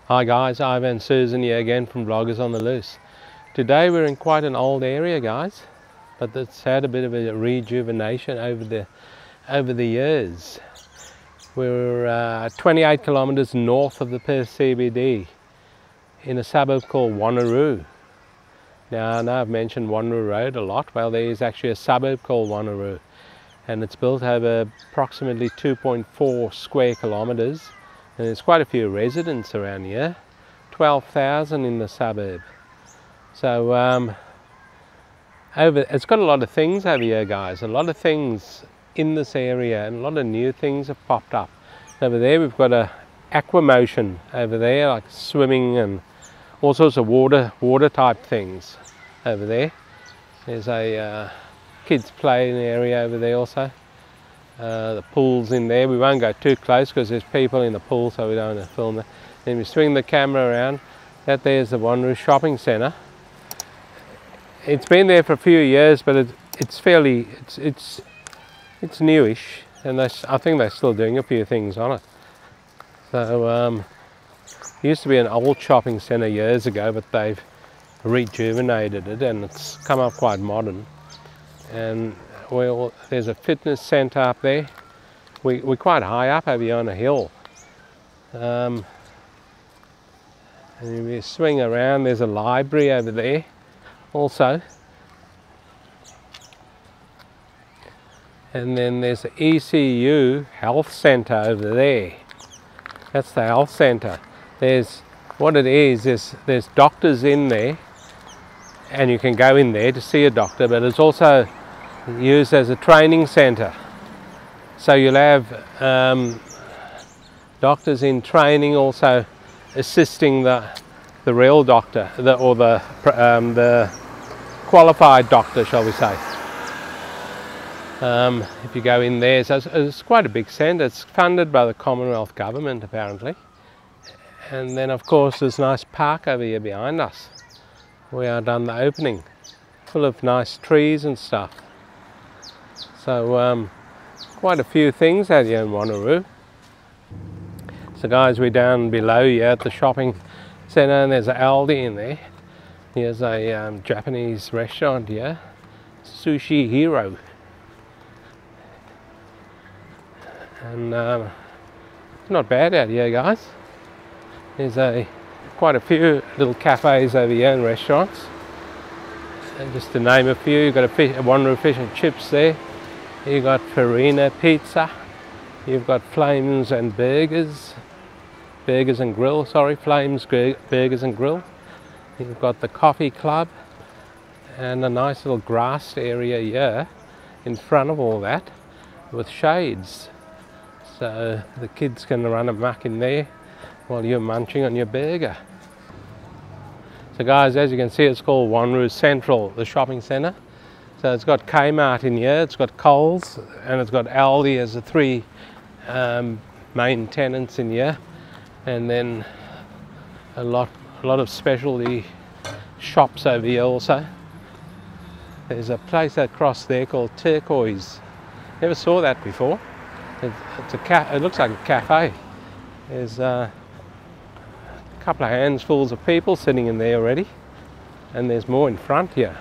Hi guys, Ivan and Susan here again from Vloggers on the Loose. Today we're in quite an old area, guys, but it's had a bit of a rejuvenation over the years. We're 28 kilometres north of the Perth CBD in a suburb called Wanneroo. Now I know I've mentioned Wanneroo Road a lot. Well, there is actually a suburb called Wanneroo, and it's built over approximately 2.4 square kilometres. And there's quite a few residents around here, 12,000 in the suburb. So it's got a lot of things over here, guys. A lot of things in this area, and a lot of new things have popped up. Over there we've got a aquamotion over there, like swimming and all sorts of water type things over there. There's a kids playing area over there also. The pool's in there. We won't go too close because there's people in the pool, so we don't want to film it. Then we swing the camera around. That there's the Wanneroo shopping centre. It's been there for a few years, but it's fairly it's newish, and I think they're still doing a few things on it. So it used to be an old shopping centre years ago, but they've rejuvenated it and it's come up quite modern. And well, there's a fitness centre up there. We're quite high up over here on a hill. And if you swing around, there's a library over there also. And then there's the ECU health centre over there. That's the health centre. What it is, there's doctors in there, and you can go in there to see a doctor, but it's also used as a training centre. So you'll have doctors in training also assisting the real doctor, the qualified doctor, shall we say. If you go in there, so it's quite a big centre. It's funded by the Commonwealth Government apparently. And then of course there's a nice park over here behind us. We are done the opening, full of nice trees and stuff. So quite a few things out here in Wanneroo. So guys, we're down below here at the shopping centre, and there's an Aldi in there. Here's a Japanese restaurant here, Sushi Hero. And not bad out here, guys. There's quite a few little cafes over here and restaurants. And just to name a few, you've got a Wanneroo fish and chips there. You've got Farina Pizza. You've got Flames and Burgers. Burgers and Grill, sorry, Flames Burgers and Grill. You've got the Coffee Club. And a nice little grassed area here in front of all that with shades. So the kids can run amok in there while you're munching on your burger. So guys, as you can see, it's called Wanneroo Central, the shopping centre. So it's got Kmart in here, it's got Coles, and it's got Aldi as the three main tenants in here. And then a lot of specialty shops over here also. There's a place across there called Turquoise. Never saw that before. It looks like a cafe. There's a couple of handfuls of people sitting in there already, and there's more in front here.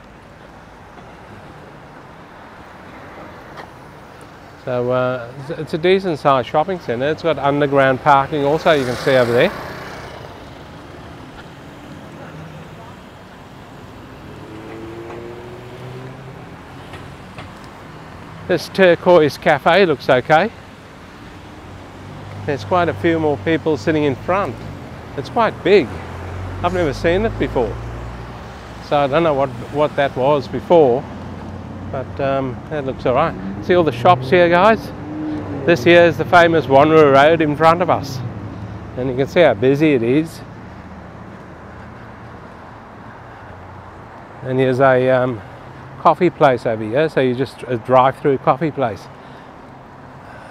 So it's a decent sized shopping centre. It's got underground parking also, you can see over there. This Turquoise Cafe looks okay. There's quite a few more people sitting in front. It's quite big. I've never seen it before. So I don't know what that was before, but that looks alright. See all the shops here, guys? This here is the famous Wanneroo Road in front of us. And you can see how busy it is. And here's a coffee place over here, so you just drive-through coffee place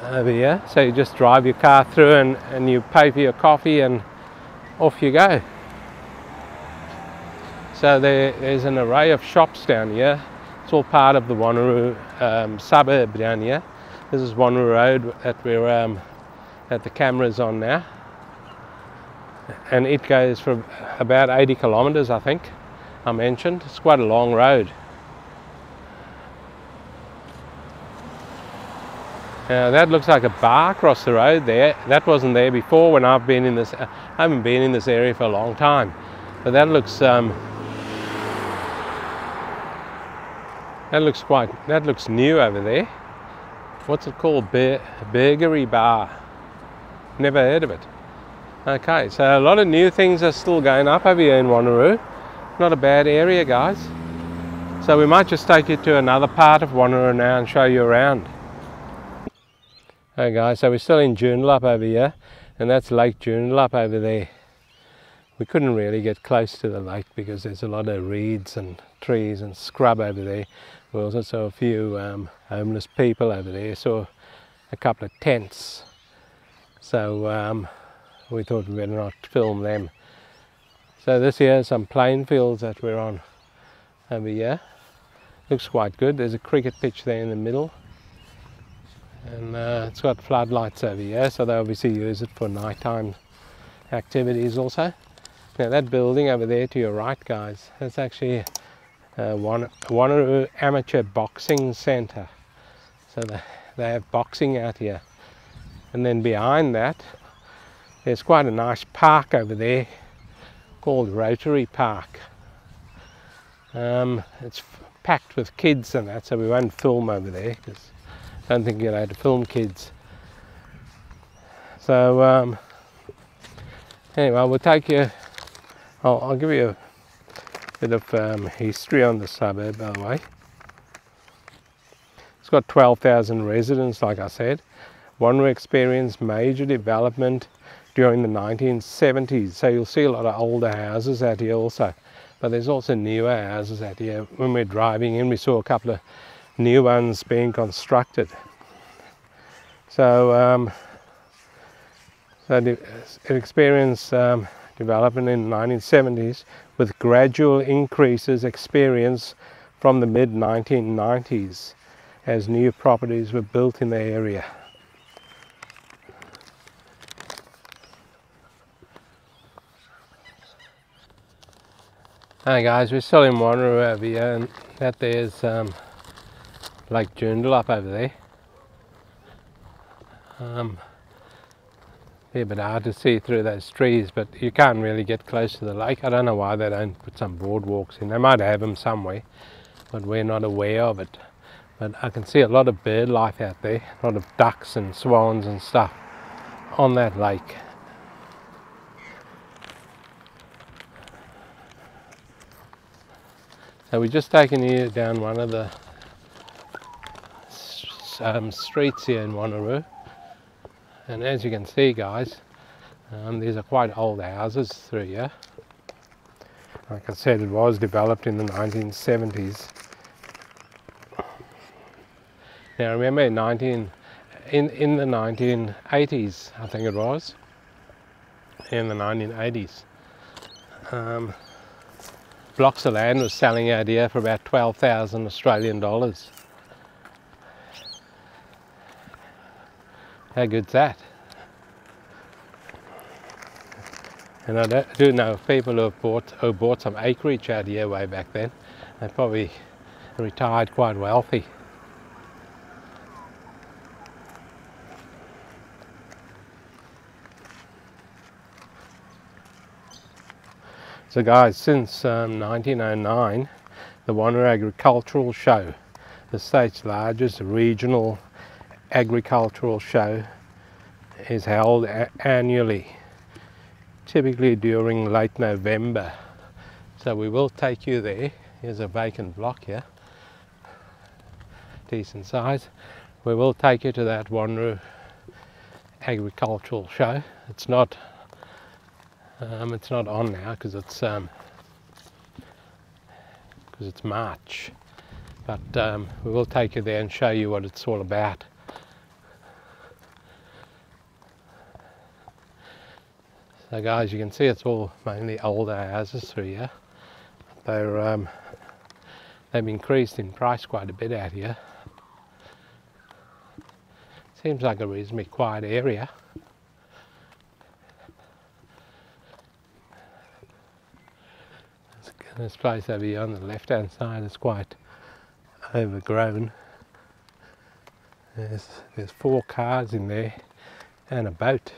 over here. So you just drive your car through and you pay for your coffee and off you go. So there's an array of shops down here. It's all part of the Wanneroo suburb down here. This is Wanneroo Road that we're that the camera's on now. and it goes for about 80 kilometres, I think I mentioned. It's quite a long road. Now that looks like a bar across the road there. That wasn't there before when I've been in this. I haven't been in this area for a long time, but that looks new over there. What's it called? Burgery Bar. Never heard of it. Okay, so a lot of new things are still going up over here in Wanneroo. Not a bad area, guys. So we might just take you to another part of Wanneroo now and show you around. Okay guys, so we're still in Joondalup over here, and that's Lake Joondalup over there. We couldn't really get close to the lake because there's a lot of reeds and trees and scrub over there. We also saw a few homeless people over there, saw a couple of tents. So we thought we'd better not film them. So this here is some plain fields that we're on over here. Looks quite good. There's a cricket pitch there in the middle. And it's got floodlights over here, so they obviously use it for nighttime activities also. Now that building over there to your right, guys, that's actually Wanneroo Amateur Boxing Centre. So they have boxing out here. And then behind that, there's quite a nice park over there called Rotary Park. It's packed with kids and that, so we won't film over there because I don't think you're allowed to film kids. So anyway, we'll take you. I'll give you a bit of history on the suburb, by the way. It's got 12,000 residents, like I said. Wanneroo experienced major development during the 1970s, so you'll see a lot of older houses out here also. But there's also newer houses out here. When we're driving in, we saw a couple of new ones being constructed. So it experienced development in the 1970s with gradual increases experienced from the mid-1990s as new properties were built in the area. Hi guys, we're still in Wanneroo over here, and that there's Lake Joondalup over there. Be a bit hard to see through those trees, but you can't really get close to the lake. I don't know why they don't put some boardwalks in. They might have them somewhere, but we're not aware of it. But I can see a lot of bird life out there, a lot of ducks and swans and stuff on that lake. So we're just taking you down one of the streets here in Wanneroo, and as you can see, guys, these are quite old houses through here. Like I said, it was developed in the 1970s. Now remember, in the 1980s, I think it was, in the 1980s, blocks of land was selling out here for about 12,000 Australian dollars. How good's that? And I do know people who bought some acreage out here way back then. They probably retired quite wealthy. So guys, since 1909, the Wanneroo Agricultural Show, the state's largest regional agricultural show, is held annually, typically during late November. So we will take you there. Here's a vacant block here, decent size. We will take you to that Wanneroo Agricultural Show. It's not on now because it's March, but we will take you there and show you what it's all about. So guys, you can see it's all mainly older houses through here. They've increased in price quite a bit out here. Seems like a reasonably quiet area. This place over here on the left hand side is quite overgrown. There's 4 cars in there and a boat,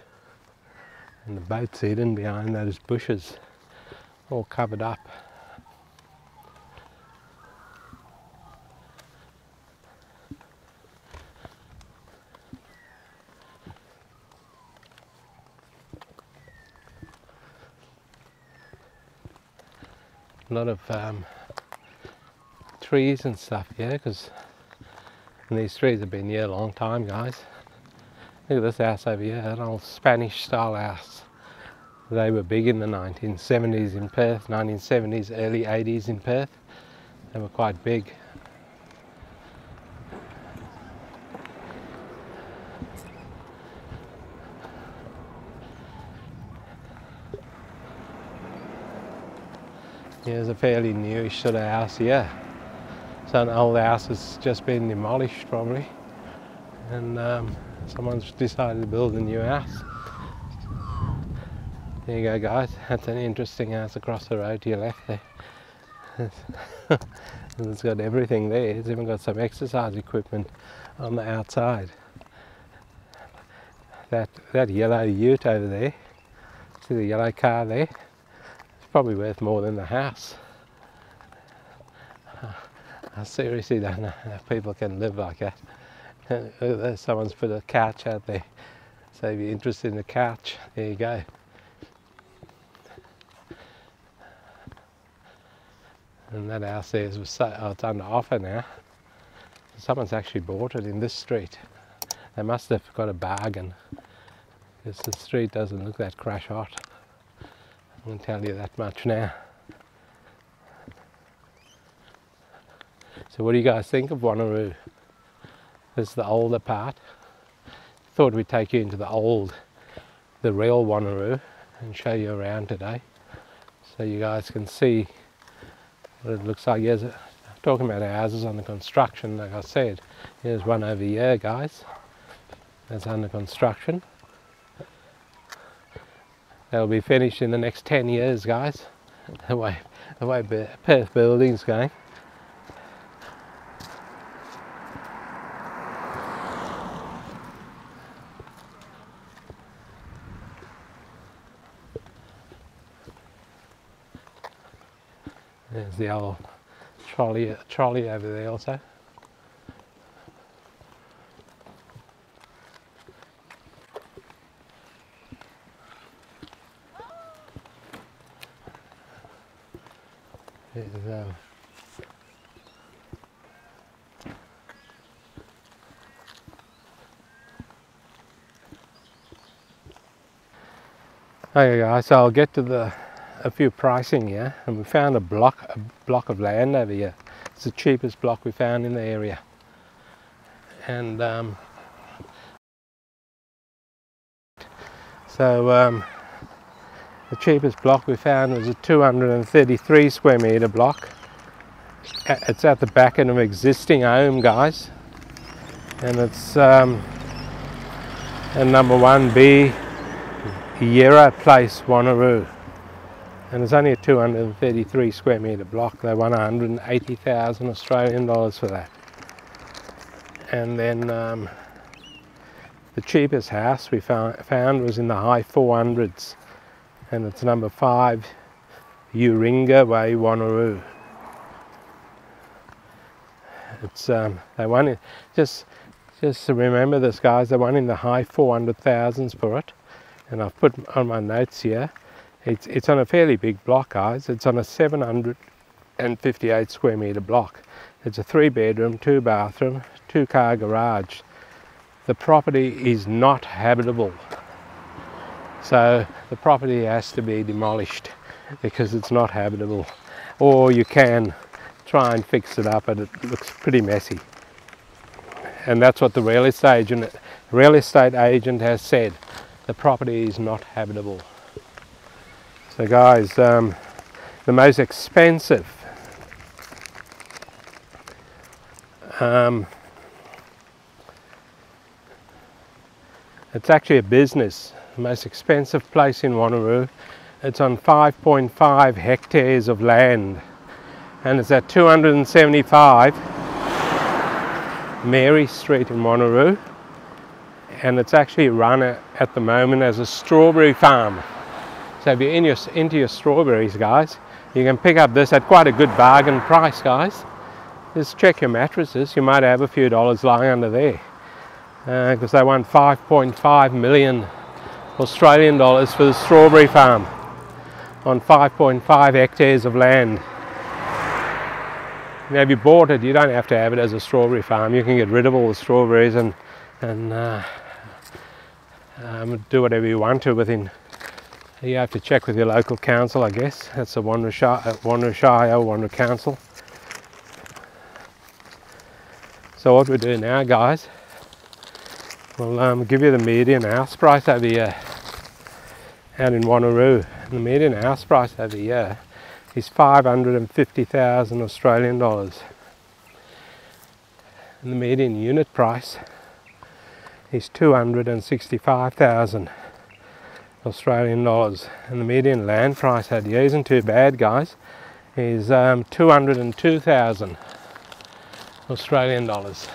and the boat's hidden behind those bushes, all covered up. A lot of trees and stuff here, because these trees have been here a long time, guys. Look at this house over here, an old Spanish style house. They were big in the 1970s in Perth, 1970s, early 80s in Perth. They were quite big. Here's a fairly newish sort of house here. So an old house has just been demolished probably, and someone's decided to build a new house. There you go, guys. That's an interesting house across the road to your left there. It's got everything there. It's even got some exercise equipment on the outside. That yellow ute over there, see the yellow car there? It's probably worth more than the house. I seriously don't know how people can live like that. Look at this, someone's put a couch out there. So if you're interested in a couch, there you go. And that house there is it's under offer now. Someone's actually bought it in this street. They must have got a bargain, because the street doesn't look that crash hot. I can tell you that much now. So what do you guys think of Wanneroo? This is the older part. Thought we'd take you into the real Wanneroo and show you around today, so you guys can see what it looks like. Here's talking about houses under construction, like I said. Here's one over here, guys. That's under construction. They'll be finished in the next 10 years, guys. The way Perth building's going. There's the old trolley over there also. There's okay guys, so I'll get to a few pricing here, and we found a block of land over here. It's the cheapest block we found in the area, and the cheapest block we found was a 233 square metre block. It's at the back of an existing home, guys, and it's a number 1B Yera Place, Wanneroo. And it's only a 233 square metre block. They won 180,000 Australian dollars for that. And then the cheapest house we found was in the high 400s, and it's number 5 Uringa Way, Wanneroo. It's they won it. Just to remember this, guys. They won in the high 400,000s for it, and I've put on my notes here. It's on a fairly big block, guys. It's on a 758 square metre block. It's a 3-bedroom, 2-bathroom, 2-car garage. The property is not habitable, so the property has to be demolished because it's not habitable. Or you can try and fix it up, but it looks pretty messy. And that's what the real estate agent has said. The property is not habitable. So guys, the most expensive it's actually a business. The most expensive place in Wanneroo. It's on 5.5 hectares of land. and it's at 275 Mary Street in Wanneroo, and it's actually run at the moment as a strawberry farm. So if you're into your strawberries, guys, you can pick up this at quite a good bargain price, guys. Just check your mattresses, you might have a few dollars lying under there, because they want 5.5 million Australian dollars for the strawberry farm on 5.5 hectares of land. Now if you bought it, you don't have to have it as a strawberry farm. You can get rid of all the strawberries and do whatever you want to within. You have to check with your local council, I guess. That's the Wanneroo Council. So what we do now, guys, we'll give you the median house price over here out in Wanneroo. The median house price over here is 550,000 Australian dollars. And the median unit price is 265,000 Australian dollars. And the median land price out here isn't too bad, guys, is 202,000 Australian dollars.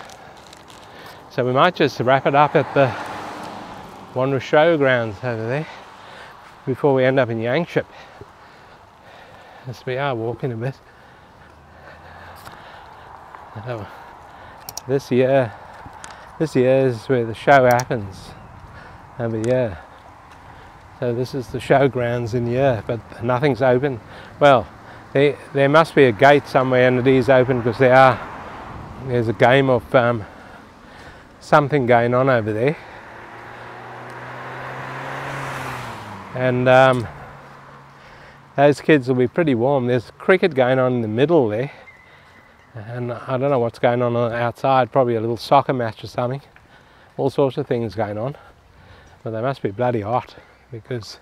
So we might just wrap it up at the Wanneroo Showgrounds over there before we end up in Yankship. Yes, we are walking a bit. This year is where the show happens, over here. So this is the showgrounds in here, but nothing's open. Well, there must be a gate somewhere and it is open, because there's a game of something going on over there. And those kids will be pretty warm. There's cricket going on in the middle there, and I don't know what's going on outside, probably a little soccer match or something. All sorts of things going on, but they must be bloody hot because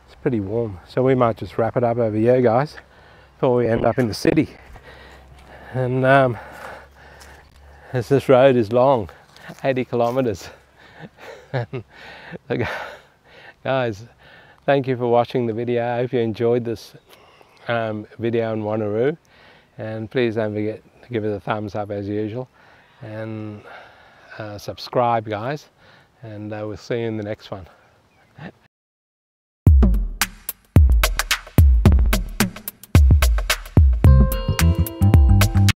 it's pretty warm. So we might just wrap it up over here, guys, before we end up in the city. And as this road is long, 80 kilometers. Guys, thank you for watching the video. I hope you enjoyed this video on Wanneroo, and please don't forget to give it a thumbs up as usual, and subscribe, guys, and we'll see you in the next one.